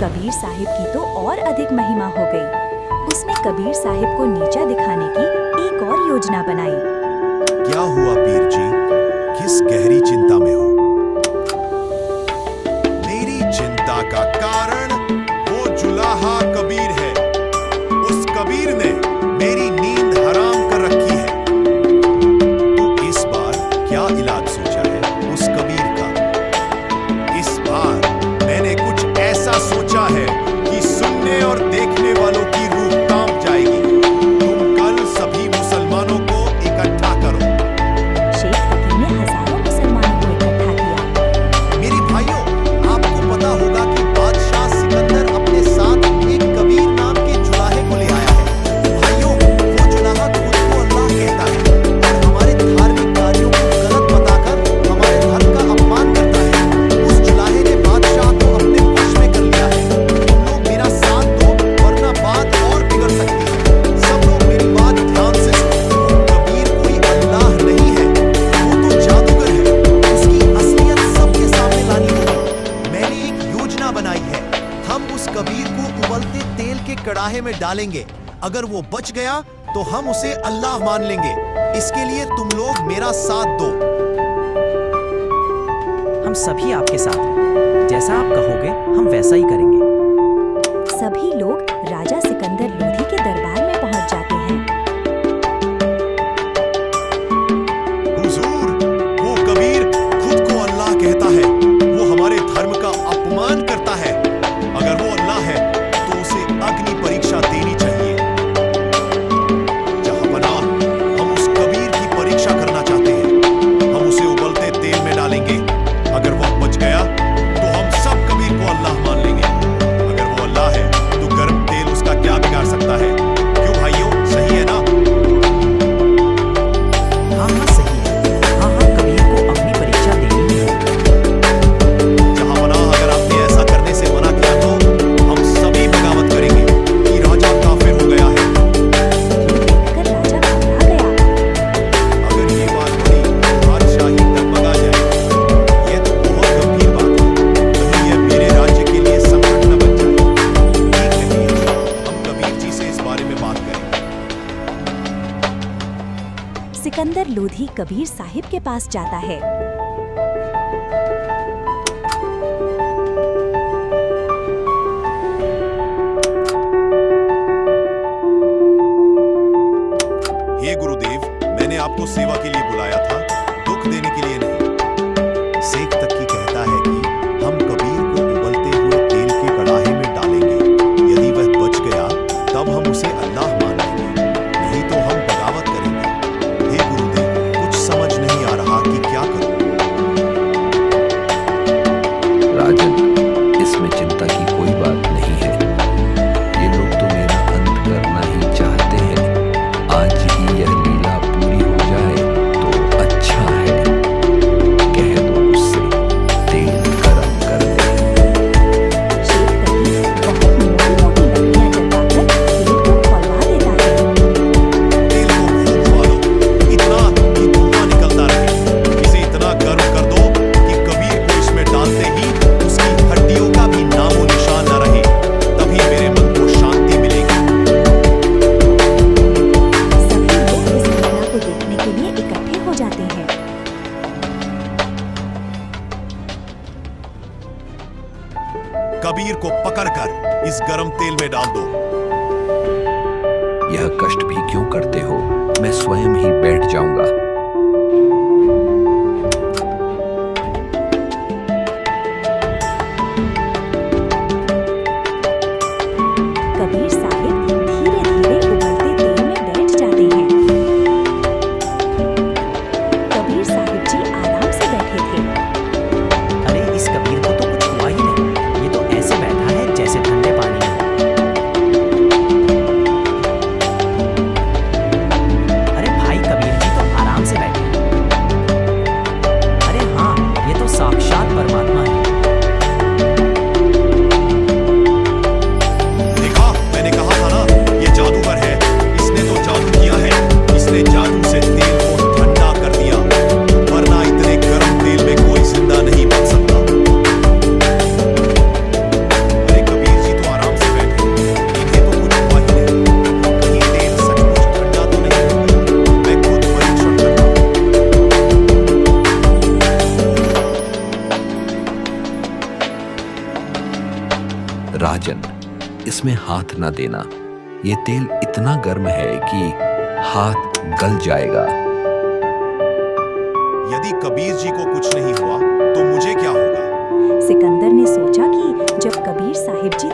कबीर साहिब की तो और अधिक महिमा हो गई। उसने कबीर साहिब को नीचा दिखाने की एक और योजना बनाई। क्या हुआ पीर जी, किस गहरी चिंता में हो? मेरी चिंता का कारण वो जुलाहा कबीर है। उस कबीर ने मेरी नींद हराम कर रखी है। तो इस बार क्या इलाज सोचा है उस कबीर का? इस बार मैंने कुछ ऐसा सोचा है कि सुनने और देखने वालों की रूह कांप जाएगी। तुम कल सभी मुसलमानों को इकट्ठा करो। शेख फकीर ने हजारों मुसलमानों को इकट्ठा किया। मेरे भाइयों, आपको पता होगा कि बादशाह सिकंदर अपने साथ एक कबीर नाम के जुलाहे को ले आया है। भाइयों, वो जुलाहा खुद को अल्लाह कहता है और हमारे धार्मिक कार्यों को गलत बताकर हमारे धर्म का अपमान करता है। उस जुलाहे ने बादशाह को अपने वश में कर लिया है। तुम लोग मेरा साथ दो, वरना बात और बिगड़ सकती है। सब लोग मेरी बात ध्यान से सुनो। कबीर कोई अल्लाह नहीं है, वो तो जादूगर है। उसकी असलियत सबके सामने लानी होगी। मैंने एक योजना बनाई है। हम उस कबीर को उबलते तेल के कड़ाहे में डालेंगे। अगर वो बच गया तो हम उसे अल्लाह मान लेंगे। इसके लिए तुम लोग मेरा साथ दो। हम सभी आपके साथ हैं। जैसा आप कहोगे हम वैसा ही करेंगे। सभी लोग राजा सिकंदर लोधी के दरबार में पहुंच जाते हैं। हुजूर, वो कबीर खुद को अल्लाह कहता है। वो हमारे धर्म का अपमान करता है। अगर वो अल्लाह है तो उसे अग्नि परीक्षा देनी चाहिए। जहांपनाह, हम उस कबीर की परीक्षा करना चाहते हैं। हम उसे उबलते तेल में डालेंगे। अगर वो बच गया तो हम सब कबीर को अल्लाह मान लेंगे। अगर वो अल्लाह है तो गर्म तेल उसका क्या बिगाड़ सकता है? क्यों भाइयों, सही है ना? हाँ हाँ सही है। हाँ हाँ कबीर को अपनी परीक्षा देनी ही होगी। जहांपनाह, अगर आपने ऐसा करने से मना किया तो हम सभी बगावत करेंगे कि राजा काफिर हो गया है। देखकर राजा घबरा गया। अगर ये बात बड़ी बादशाही तक बगा जाए, ये तो बहुत गंभीर बात है। कहीं यह मेरे राज्य के लिए संकट न बन जाए। ठीक है वीर जी, हम कबीर जी से इस बारे में बात करेंगे। सिकंदर लोधी कबीर साहिब के पास जाता है। हे गुरुदेव, मैंने आपको सेवा के लिए बुलाया था, दुख देने के लिए नहीं। शेख तकी कहता है कि हम कबीर को उबलते हुए तेल के कड़ाहे में डालेंगे। यदि वह बच गया तब हम उसे अल्लाह मान लेंगे, नहीं तो हम बगावत करेंगे। हे गुरुदेव, कुछ समझ नहीं आ रहा कि क्या करूं। राजन, इसमें चिंता की कोई बात नहीं है। ये लोग तो मेरा अंत करना ही चाहते हैं। आज ही यह लीला पूरी हो जाए तो अच्छा है। कह दो उससे तेल गरम कर दे। शेख फकीर बहुत मोटी-मोटी लकड़ियां जलाकर तेल को खौलवा देता है। तेल को खूब उबालो, इतना कि धुआं निकलता रहे। इसे इतना गर्म कर दो कि कबीर को इसमें डालते ही उसकी हड्डियों का भी नामो निशान न रहे। तभी मेरे मन को शांति मिलेगी। सभी लोग इस घटना को देखने के लिए इकट्ठे हो जाते हैं। कबीर को पकड़कर इस गरम तेल में डाल दो। यह कष्ट भी क्यों करते हो? मैं स्वयं ही बैठ जाऊंगा। कबीर साहिब धीरे-धीरे उबलते तेल में बैठ जाते हैं। कबीर साहिब जी आराम से बैठे थे। अरे इस कबीर को तो कुछ हुआ ही नहीं। ये तो ऐसे बैठा है जैसे ठंडे पानी में। अरे भाई कबीर जी तो आराम राजन, इसमें हाथ ना देना। ये तेल इतना गर्म है कि हाथ गल जाएगा। यदि कबीर जी को कुछ नहीं हुआ तो मुझे क्या होगा? सिकंदर ने सोचा कि जब कबीर साहिब जी